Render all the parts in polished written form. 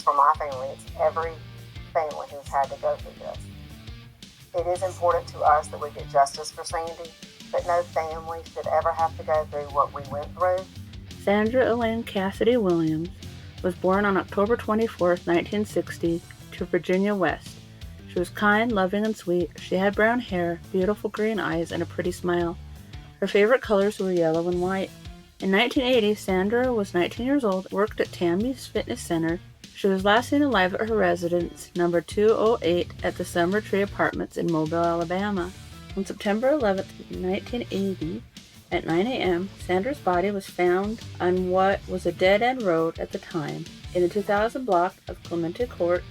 just for my family, it's every family who's had to go through this. It is important to us that we get justice for Sandy, but no family should ever have to go through what we went through. Sandra Elaine Cassidy Williams was born on October 24, 1960, to Virginia West. She was kind, loving, and sweet. She had brown hair, beautiful green eyes, and a pretty smile. Her favorite colors were yellow and white. In 1980, Sandra was 19 years old, worked at Tammy's Fitness Center. She was last seen alive at her residence, number 208, at the Summer Tree Apartments in Mobile, Alabama. On September 11, 1980, at 9 a.m., Sandra's body was found on what was a dead-end road at the time, in the 2000 block of Clemente Court,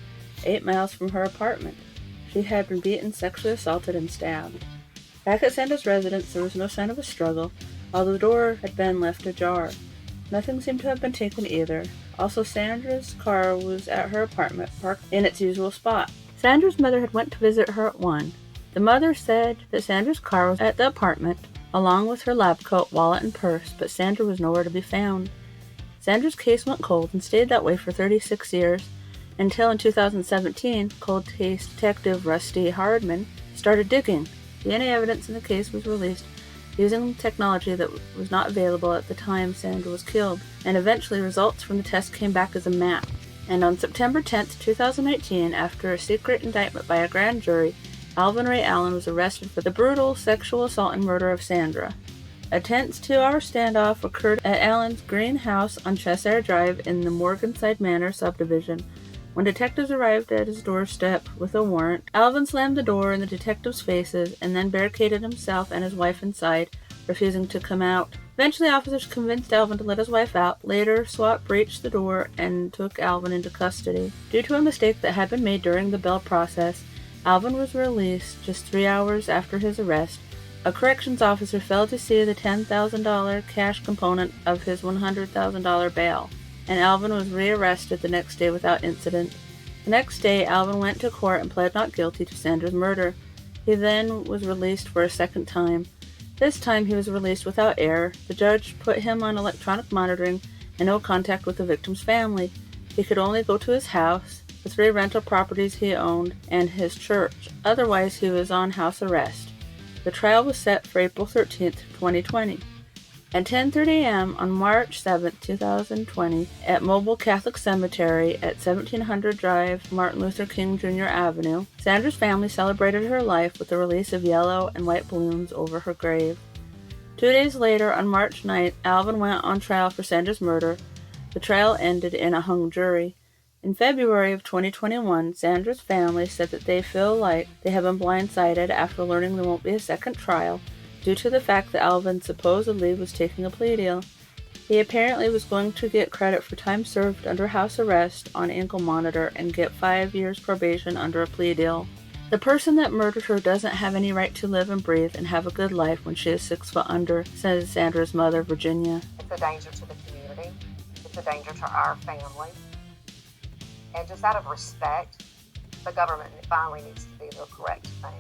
8 miles from her apartment. She had been beaten, sexually assaulted, and stabbed. Back at Sandra's residence, there was no sign of a struggle, although the door had been left ajar. Nothing seemed to have been taken either. Also, Sandra's car was at her apartment, parked in its usual spot. Sandra's mother had went to visit her at 1. The mother said that Sandra's car was at the apartment, along with her lab coat, wallet, and purse, but Sandra was nowhere to be found. Sandra's case went cold and stayed that way for 36 years, until in 2017, cold case detective Rusty Hardman started digging. DNA evidence in the case was released using technology that was not available at the time Sandra was killed, and eventually results from the test came back as a map. And on September 10, 2019, after a secret indictment by a grand jury, Alvin Allen was arrested for the brutal sexual assault and murder of Sandra. A tense 2-hour standoff occurred at Allen's greenhouse on Cheshire Drive in the Morganside Manor subdivision. When detectives arrived at his doorstep with a warrant, Alvin slammed the door in the detectives' faces and then barricaded himself and his wife inside, refusing to come out. Eventually, officers convinced Alvin to let his wife out. Later, SWAT breached the door and took Alvin into custody. Due to a mistake that had been made during the bail process, Alvin was released just 3 hours after his arrest. A corrections officer failed to see the $10,000 cash component of his $100,000 bail, and Alvin was rearrested the next day without incident. The next day, Alvin went to court and pled not guilty to Sandra's murder. He then was released for a second time. This time he was released without error. The judge put him on electronic monitoring and no contact with the victim's family. He could only go to his house, the 3 rental properties he owned, and his church. Otherwise, he was on house arrest. The trial was set for April 13, 2020. At 10:30 a.m. on March 7, 2020, at Mobile Catholic Cemetery at 1700 Drive, Martin Luther King Jr. Avenue, Sandra's family celebrated her life with the release of yellow and white balloons over her grave. 2 days later, on March 9th, Alvin went on trial for Sandra's murder. The trial ended in a hung jury. In February of 2021, Sandra's family said that they feel like they have been blindsided after learning there won't be a second trial, due to the fact that Alvin supposedly was taking a plea deal. He apparently was going to get credit for time served under house arrest on ankle monitor and get 5 years probation under a plea deal. The person that murdered her doesn't have any right to live and breathe and have a good life when she is 6 foot under, says Sandra's mother, Virginia. It's a danger to the community. It's a danger to our family. And just out of respect, the government finally needs to do the correct thing.